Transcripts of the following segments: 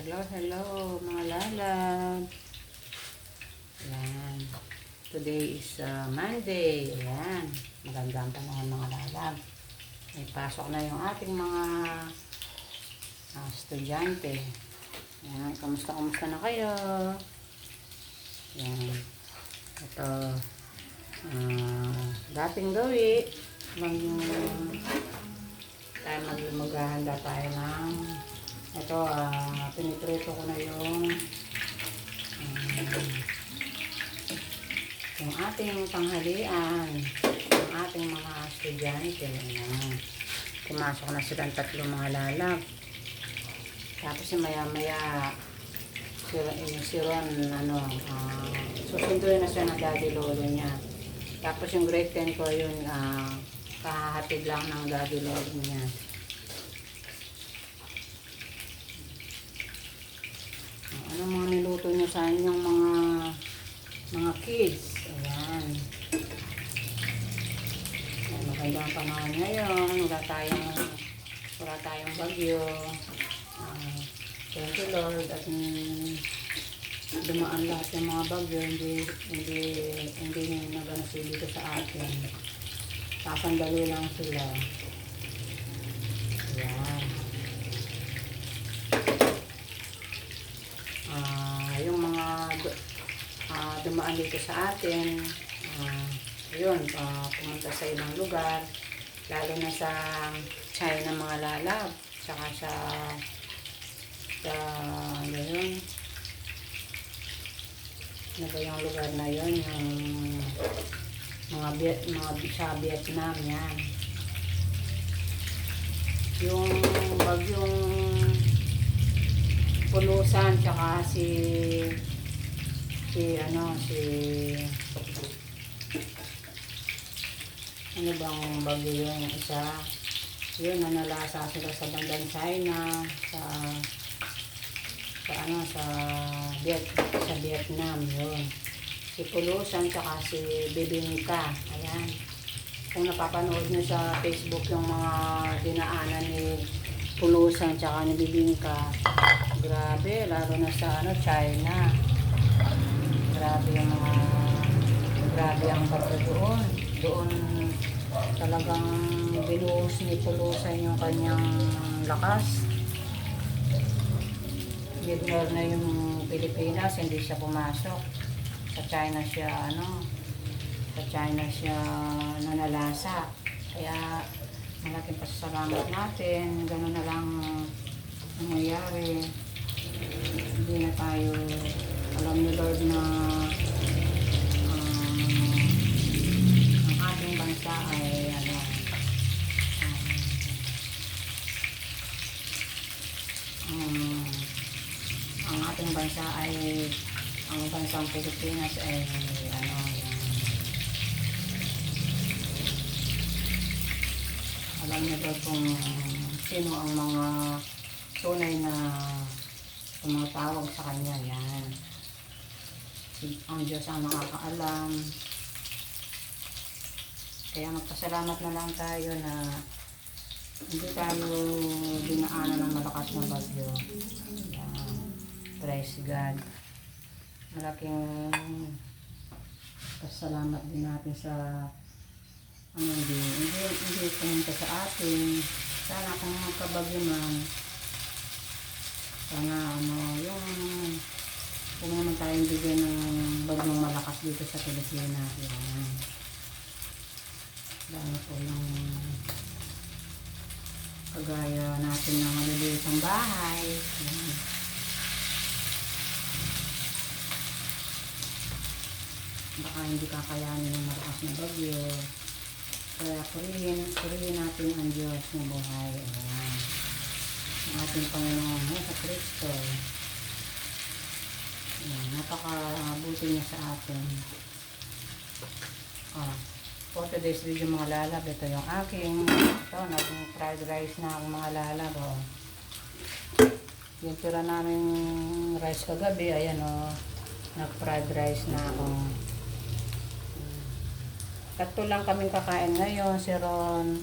Hello, hello mga lalab. Ayan. Today is Monday. Ayan. Magandang panahon mga lalab. May pasok na yung ating mga estudyante. Ayan. Kamusta na kayo? Ayan. Ito. Dating gawi. Maghahanda tayo ng ito, piniprito ko na yung ating tanghalian, yung ating mga estudyante. Pumasok na silang tatlo mga lalab. Tapos maya-maya si Ron, susunduin na siya ng daddy lolo niya. Tapos yung grade 10 ko yun, kahahatid lang ng daddy lolo niya. Ano mga niluto nyo sa inyong mga kids? Ayan. Ayan, magandang panahon ngayon. Wala tayong bagyo. Thank you Lord. At dumaan lahat ng mga bagyo. Hindi naganasin dito sa atin. Sasandali lang sila. Ayan. Yung mga dumaan dito sa atin, yun, pumunta sa ibang lugar, lalo na sa China mga lalab, saka sa ano yun, ano ba yung lugar na yun, yung sa Vietnam yan, yung bagyong Pulusan, tsaka ano bang bagyo yung isa, yun, nalasa sila sa bandang China, sa Vietnam, yun. Si Pulusan, tsaka si Bibingka, ayan. Kung napapanood nyo sa Facebook yung mga dinaanan ni Pulusan, tsaka ni Bibingka, grabe, lalo na sa China. Grabe ang bagyo doon. Doon talagang binuhos ni Pulusan yung kanyang lakas. Gilmer na yung Pilipinas, hindi siya pumasok. Sa China siya nanalasa. Kaya malaking pasasalamat natin. Ganun na lang nangyayari. Hindi na tayo, alam ni Lord na ang ating bansa ay ang ating bansa ay ang bansang Pilipinas ay alam ni Lord kung sino ang mga tunay na tumatawag sa kanya. Yan, ang Diyos ang nakakaalam. Kaya magpasalamat na lang tayo na hindi tayo dinaanan ng malakas na bagyo. Yan. Praise God. Malaking pasalamat din natin sa hindi pumunta sa atin. Sana kung magkabagyo man, sana yung kung naman tayong bigyan ng bagyong malakas dito sa Pilipinas. Yan. Dahil po yung kagaya natin ng maliliit ang bahay. Yan. Baka hindi kakayanin ng malakas na bagyo. Kaya purihin natin ang Diyos na buhay. Ayan. Ang ating Panginoon sa Kristo. Ayan. Napakabuti niya sa atin. For today's video mga lalab, ito yung aking naging fried rice na akong mga lalab. Yung tira namin rice kagabi, ayan nag-fried rice na akong. Tatlo lang kaming kakain ngayon, si Ron,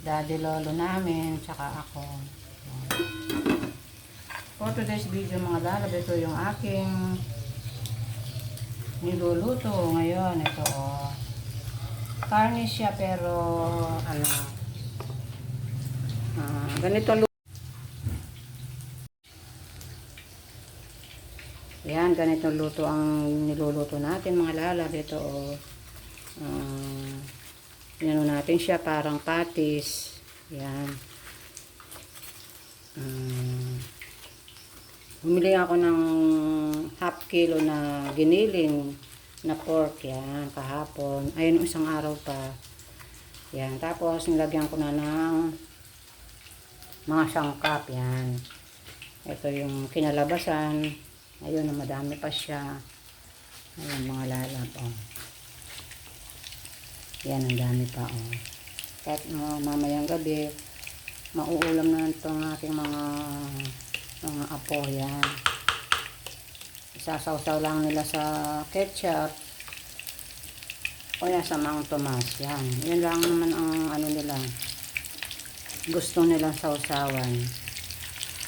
daddy lolo namin, tsaka ako. For today's video mga lalab, ito yung aking niluluto ngayon. Ito karne siya pero ano, ganito yan, ganito luto ang niluluto natin mga lalab. Ito yan natin siya parang patis. Yan. Bumili ako ng half kilo na giniling na pork. Yan, kahapon. Ayun, isang araw pa. Yan. Tapos, nilagyan ko na ng mga sangkap. Yan. Ito yung kinalabasan. Ayun, madami pa siya. Ayun, mga lalap. Yan, ang dami pa. Kahit mamayang gabi, mauulam na itong ating mga apo. Yan. Isasawsaw lang nila sa ketchup o yan sa Mang Tomas. Yan. Yan lang naman ang ano nila. Gusto nilang sawsawan.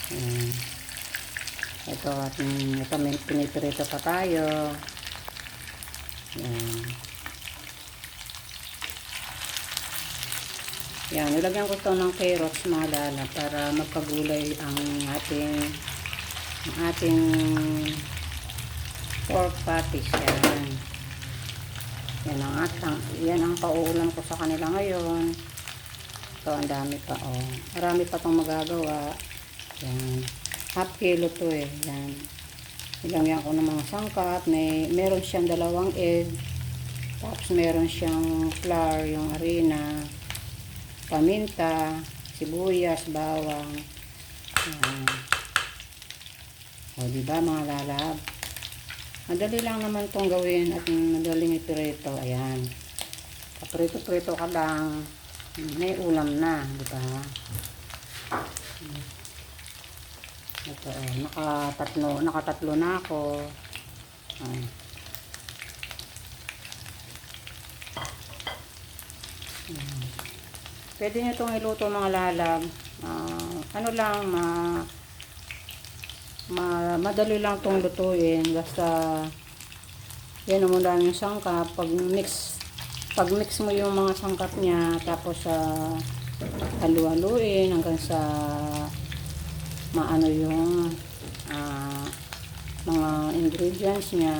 Yan. Ito may pinipirito pa tayo. Yan. Yan, nilagyan ko ito ng carrots mga lala para magpagulay ang ating pork patties. Yan. Yan ang pauulam ko sa kanila ngayon. Ito, ang dami pa. Marami pa itong magagawa. Yan. Half kilo to Yan. Nilagyan ko ng mga sangkap. Meron siyang 2 egg. Tapos meron siyang flour, yung harina, paminta, sibuyas, bawang. Diba mga lalab? Madali lang naman itong gawin at madaling iprito. Ayan. Kaprito-prito ka lang. May ulam na. Diba? Ito nakatatlo na ako. Pwede nyo itong iluto mga lalab. Ano lang, madali lang itong lutuin. Basta, yan mo lang yung sangkap. Pag mix mo yung mga sangkap niya, tapos halu-haluin hanggang sa maano yung mga ingredients niya.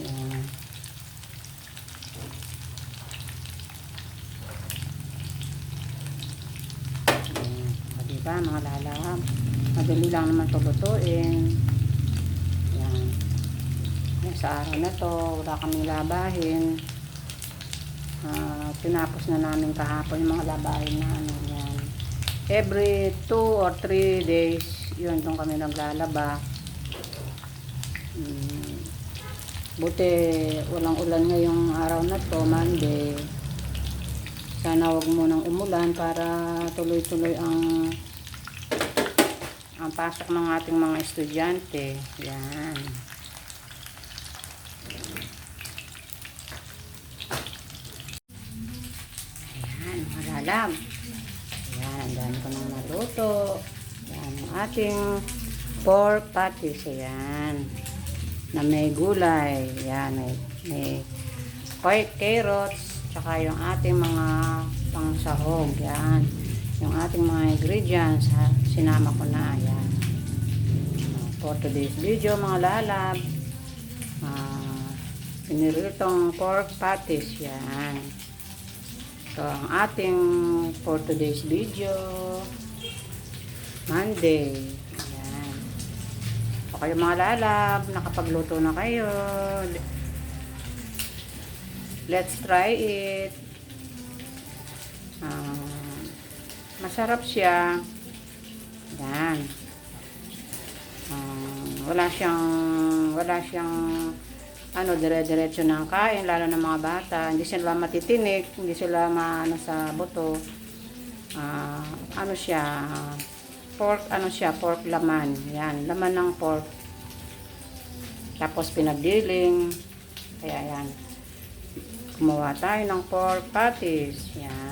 Yan. Diba mga lalab, madali lang naman ito lutuin. Yan. Sa araw na to wala kaming labahin. Tinapos na namin kahapon yung mga labahin na yan. Every 2 or 3 days yun itong kami naglalaba. Buti walang ulan ngayong araw na to, Monday. Sana wag munang umulan para tuloy-tuloy ang pasok ng ating mga estudyante. Yan. Ayan, mga lalab. Ayan, ang dami ko nang naluto. Ayan, ang ating pork patties. Ayan. Na may gulay. Ayan, may carrots. Tsaka yung ating mga pangsahog. Yan. Yung ating mga ingredients, sinama ko na. Yan. For today's video, mga lalab, piniritong pork patties. Yan. So, ang ating for today's video, Monday. Yan. So, kayo mga lalab, nakapagluto na kayo. Let's try it. Masarap siya. Yan. Wala siyang dire-diretso ng kain, lalo ng mga bata. Hindi sila matitinik, hindi sila maano sa buto. Pork laman. Yan, laman ng pork. Tapos pinagdiling. Kaya yan. Gumawa tayo ng pork patties. Yan.